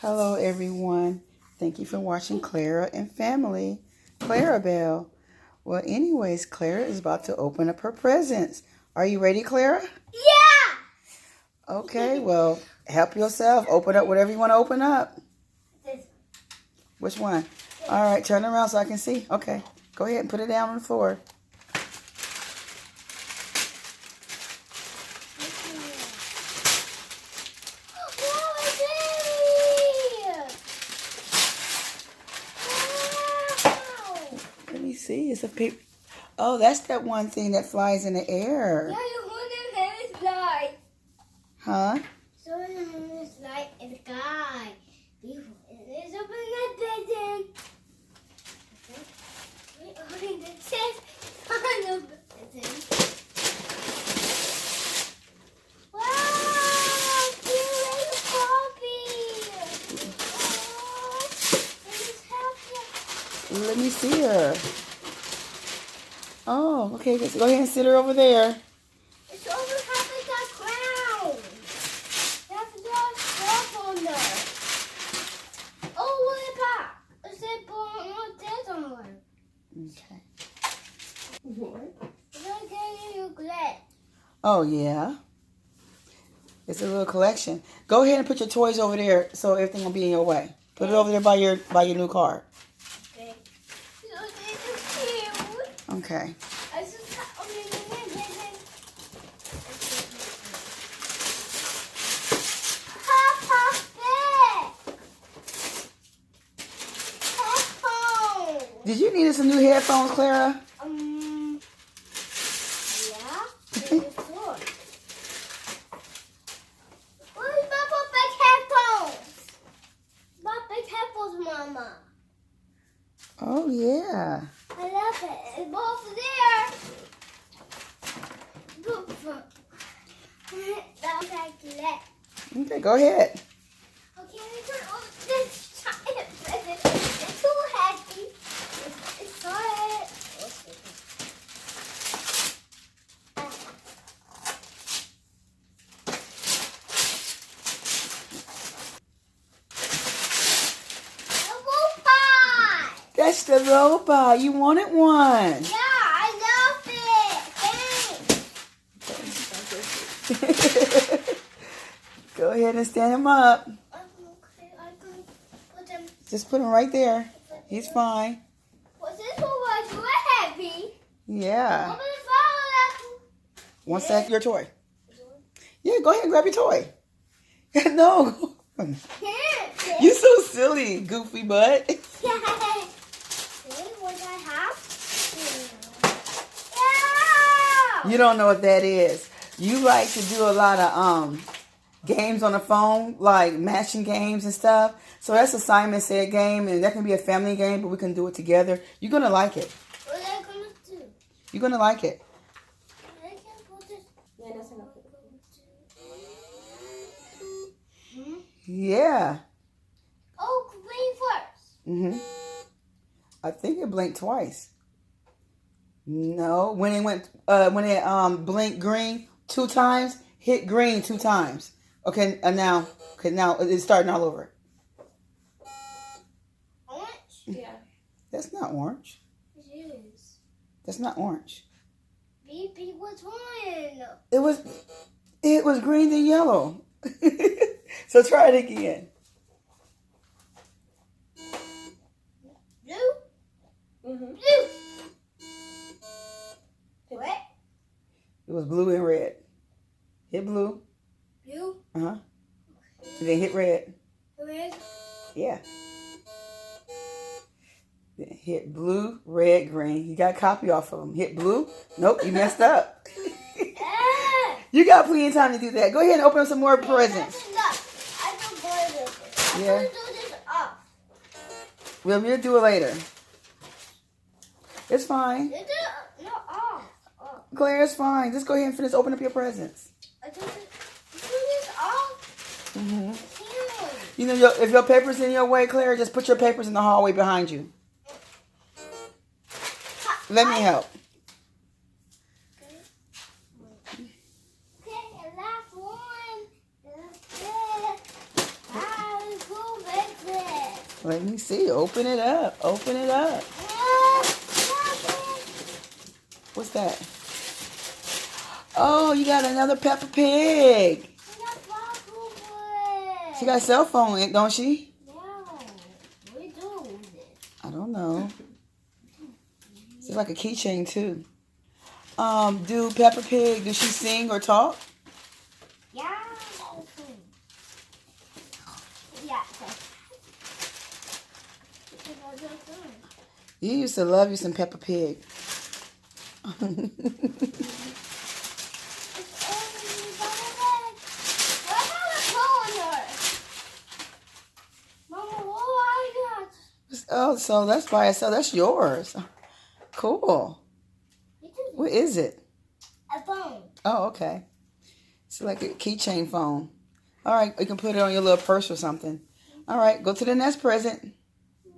Hello, everyone. Thank you for watching Clara and Family. Clarabelle. Well, anyways, Clara is about to open up her presents. Are you ready, Clara? Yeah! Okay, well, help yourself. Open up whatever you want to open up. This one. Which one? All right, turn around so I can see. Okay, go ahead and put it down on the floor. Let me see. It's a paper. Oh, that's that one thing that flies in the air. Yeah, you hold the hand slide. Huh? So the hand slide in the sky. Beautiful. Let's open that present. We're opening the chest on the present. Wow! Cute little puppy. Oh, let's help you. Let me see her. Oh, okay. Let's go ahead and sit her over there. It's over half of that crown. That's the stuff on there. Oh, what about? Is it on this one? Okay. What? Look at you, Glenn. Oh, yeah. It's a little collection. Go ahead and put your toys over there so everything will be in your way. Put it over there by your new car. Okay. So this is cute. Okay. I just Did you need some new headphones, Clara? Yeah. Where's my big headphones? My big headphones, Mama. Oh, yeah. I love it. It's both there. That was like that. Okay, go ahead. Okay, I turn on this giant present. It's too heavy. It's hard. Apple pie. That's the robot. You wanted one. Yeah, I love it. Thanks. Go ahead and stand him up. Okay, I can put them. Just put him right there. He's fine. What's this one was you heavy? Yeah. Open the phone. One sec, your toy. Yeah, go ahead and grab your toy. No. You so silly, goofy butt. See what I have? Yeah. You don't know what that is. You like to do a lot of games on the phone, like matching games and stuff. So that's a Simon Said game, and that can be a family game, but we can do it together. You're going to like it. What am I going to do? You're going to like it. I can put this. Yeah, that's enough. Yeah. Oh, green first. I think it blinked twice. No, when it blinked green 2 times, hit green 2 times. Okay, now it's starting all over. Orange? Yeah. That's not orange. It is. That's not orange. Baby, what's one? It was green then yellow. So try it again. Blue? Blue. What? It was blue and red. Hit blue. Blue? And then hit red. Red? Yeah. Then hit blue, red, green. You got a copy off of them. Hit blue. Nope, you messed up. You got plenty of time to do that. Go ahead and open up some more presents. That's enough. I don't believe this. I'm Yeah. going to do this off. We'll do it later. It's fine. This is not off. Claire, it's fine. Just go ahead and finish. Open up your presents. I do this off. You know, if your paper's in your way, Claire, just put your papers in the hallway behind you. Let me help. Okay, last one. That's it. Let me see. Open it up. Open it up. What's that? Oh, you got another Peppa Pig. She got a cell phone, don't she? Yeah. What do you do with it? I don't know. It's like a keychain too. Do Peppa Pig, does she sing or talk? Yeah. Yeah. You used to love you some Peppa Pig. Oh, so that's by itself. That's yours. Cool. What is it? A phone. Oh, okay. It's like a keychain phone. All right, you can put it on your little purse or something. All right, go to the next present.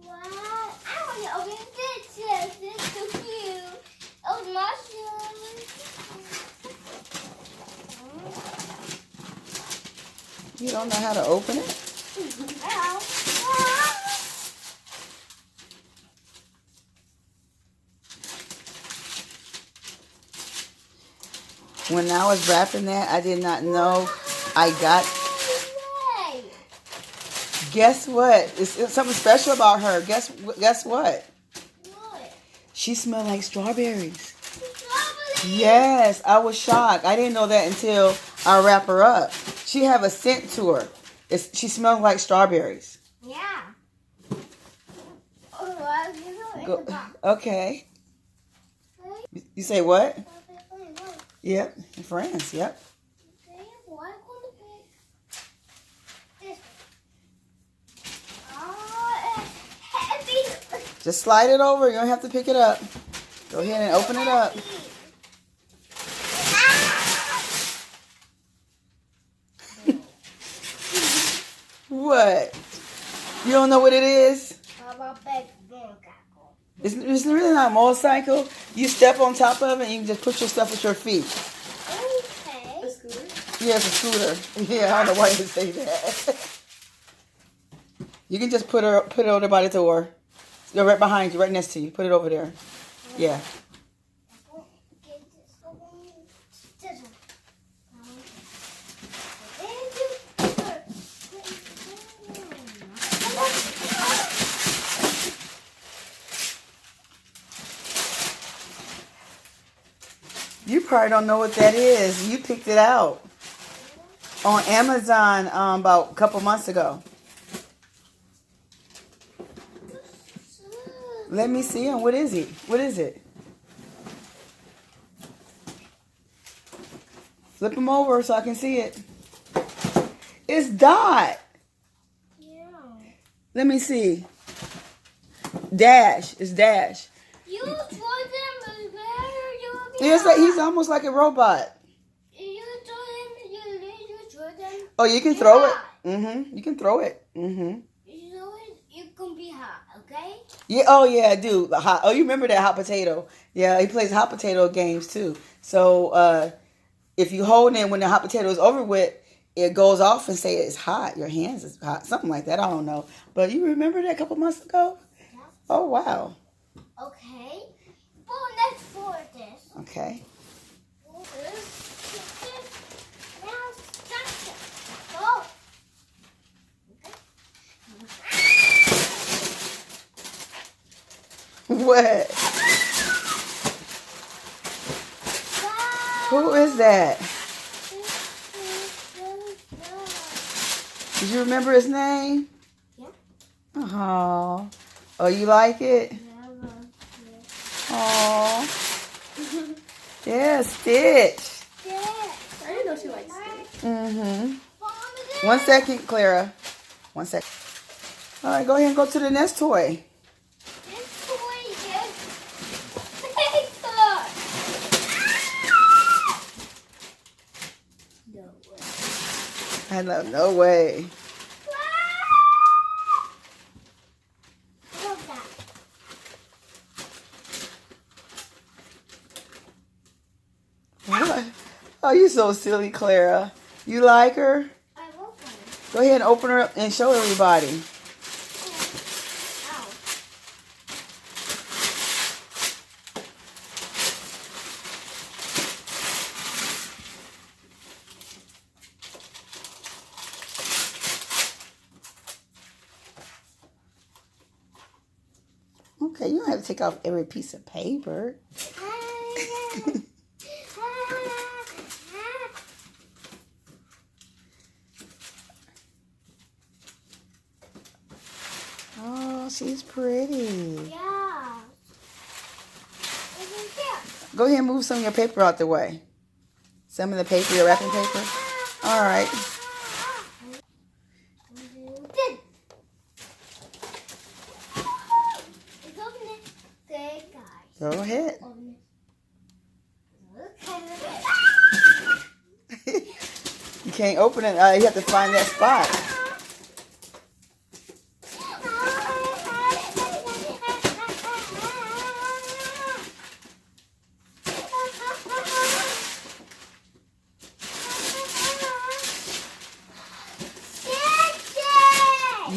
What? I want to open this. This is so cute. Oh, mushrooms. You don't know how to open it? Ow. When I was wrapping that, I did not know I got. Guess what? It's something special about her. Guess what? What? She smelled like strawberries. Strawberry. Yes, I was shocked. I didn't know that until I wrap her up. She have a scent to her. She smells like strawberries. Yeah. Oh, Go, okay. You say what? Yep, in France. Yep. Okay, well, I'm going to pick this one. Oh, heavy. Just slide it over. You don't have to pick it up. Go ahead and open it up. What? You don't know what it is? It's really not a motorcycle. You step on top of it and you can just push your stuff with your feet. Okay. A scooter? Yeah, it's a scooter. Yeah, I don't know why you say that. You can just put it over by the door. They're right behind you, right next to you. Put it over there. Yeah. You probably don't know what that is. You picked it out on Amazon about a couple months ago. Let me see him. What is he? What is it? Flip him over so I can see it. It's Dot. Yeah. Let me see. Dash. It's Dash. You told them Yes, he's almost like a robot. You told him you throw them. Oh, you can throw it. You can throw it. You know it. You can be hot, okay? Yeah. Oh, yeah, I do. Oh, you remember that hot potato? Yeah, he plays hot potato games too. So if you hold it when the hot potato is over with, it goes off and say it's hot. Your hands is hot, something like that. I don't know. But you remember that a couple months ago? Yeah. Oh, wow. Okay. Well, let's for this. Okay. Now stop it. Go. What? Who is that? Did you remember his name? Yeah. Oh. Oh, you like it? Oh. Yeah, Stitch. I didn't know she liked Stitch. One second, Clara. 1 second. All right, go ahead and go to the next toy. This toy is paper. No way. I know, no way. Love that. What? Oh, you're so silly, Clara. You like her? I love that. Go ahead and open her up and show everybody. Okay, you don't have to take off every piece of paper. Oh, she's pretty. Yeah. Go ahead and move some of your paper out the way. Some of the paper, your wrapping paper. All right. Go ahead. You can't open it. You have to find that spot.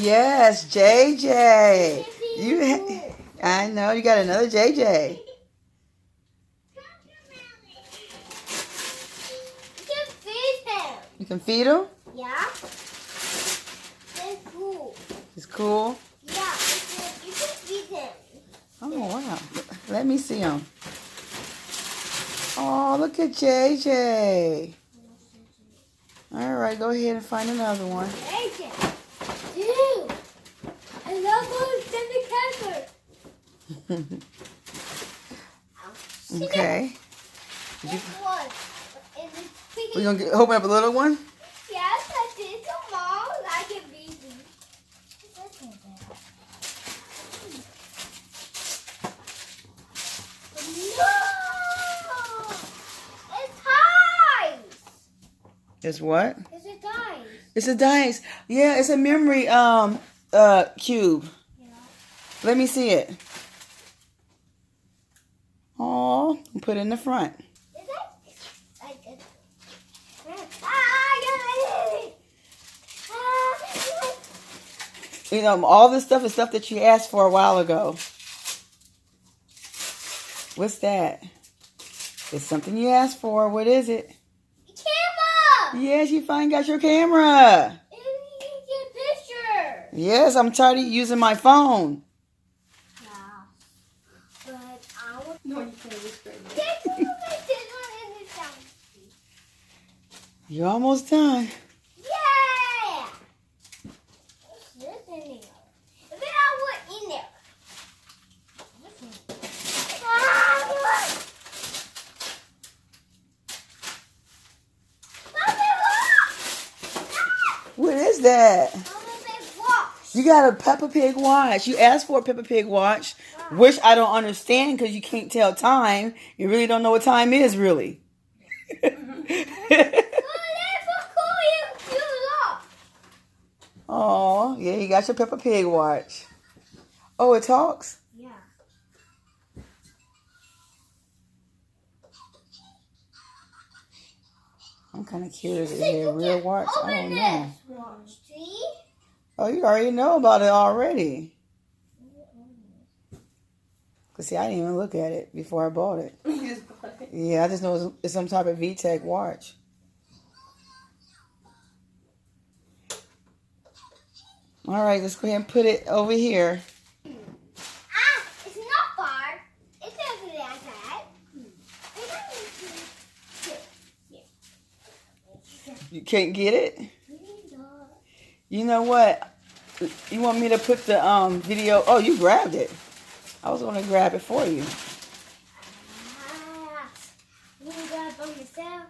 Yes, JJ. I know you got another JJ. You can feed him? Yeah. It's cool. It's cool? Yeah, you can feed him. Oh, wow. Let me see him. Oh, look at JJ. All right, go ahead and find another one. JJ. Dude. I love those in the camera. Okay. This one. We're going to open up a little one? Yes, I did. Tomorrow, I can be. No! It's ties! It's what? It's a ties. It's a dice. Yeah, it's a memory cube. Yeah. Let me see it. Oh, put it in the front. Is it? You know, all this stuff is stuff that you asked for a while ago. What's that? It's something you asked for. What is it? Camera! Yes, you finally got your camera. And you can get pictures. Yes, I'm tired of using my phone. Yeah. But I want No, you can't whisper. You're almost done. Yeah! What's this in there? Then I went in there. What's in there? What is that? Mama, big watch. You got a Peppa Pig watch. You asked for a Peppa Pig watch, which I don't understand because you can't tell time. You really don't know what time is, really. Oh, yeah, you got your Peppa Pig watch. Oh, it talks? Yeah. I'm kind of curious. Is it a real watch? I don't know. Watch, see? Oh, you already know about it already. Because, see, I didn't even look at it before I bought it. Yeah, I just know it's some type of VTech watch. All right, let's go ahead and put it over here. Ah, it's not far. It's over there, Dad. You can't get it? You know what? You want me to put the video? Oh, you grabbed it. I was going to grab it for you. Ah, you can grab on yourself.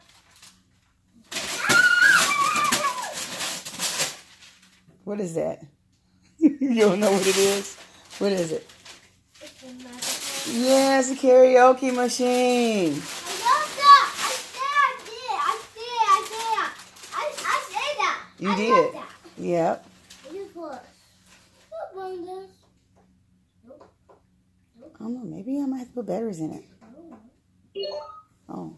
What is that? You don't know what it is? What is it? It's a microphone. Yes, a karaoke machine. I love that. I said that. You I did. love that. Yep. What is what? What one does? Nope. I don't know. Maybe I might have to put batteries in it. Oh.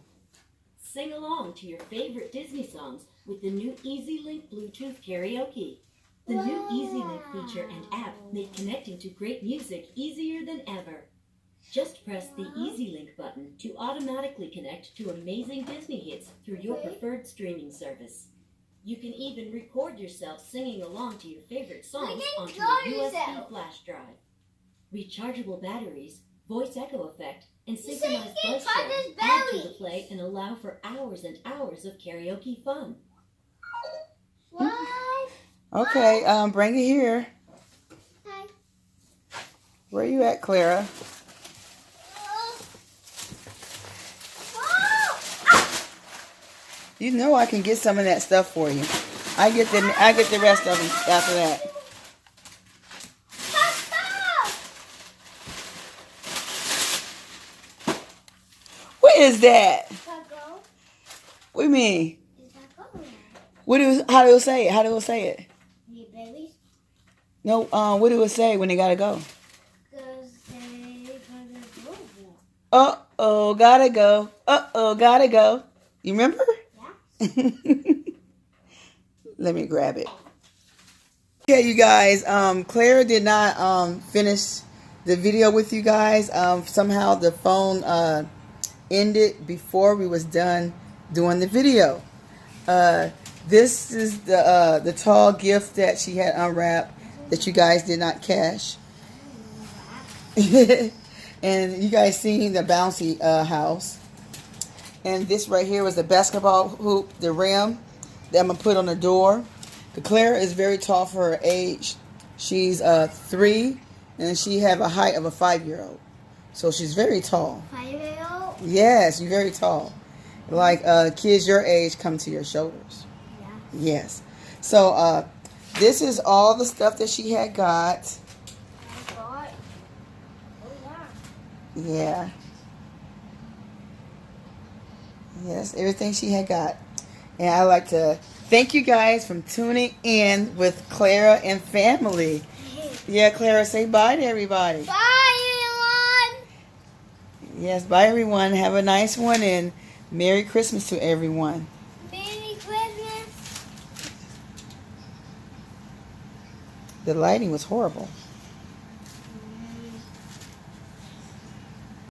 Sing along to your favorite Disney songs with the new EasyLink Bluetooth Karaoke. The new EasyLink feature and app make connecting to great music easier than ever. Just press the EasyLink button to automatically connect to amazing Disney hits through your preferred streaming service. You can even record yourself singing along to your favorite songs onto a USB flash drive. Rechargeable batteries, voice echo effect, and said synchronized you buzz can't touch share his add to belly. the play and allow for hours and hours of karaoke fun. What? Okay, bring it here. Hi. Where you at, Clara? You know I can get some of that stuff for you. I get the rest of them after that. What is that? What do you mean? How do it say it? How do it say it? No, what do it say when they gotta go? Uh-oh, gotta go. Uh-oh, gotta go. You remember? Yeah. Let me grab it. Okay, you guys, Clara did not finish the video with you guys. Somehow the phone ended before we was done doing the video. This is the tall gift that she had unwrapped that you guys did not cash. And you guys seen the bouncy house. And this right here was the basketball hoop, the rim that I'm going to put on the door. Clara is very tall for her age. She's 3 and she have a height of a 5-year-old. So she's very tall. 5-year-old? Yes, you're very tall. Like kids your age come to your shoulders. Yeah. Yes. So this is all the stuff that she had got. Oh, yeah. Yeah. Yes, everything she had got. And I'd like to thank you guys for tuning in with Clara and family. Yeah, Clara, say bye to everybody. Bye, everyone. Yes, bye everyone. Have a nice one and Merry Christmas to everyone. Merry Christmas. The lighting was horrible.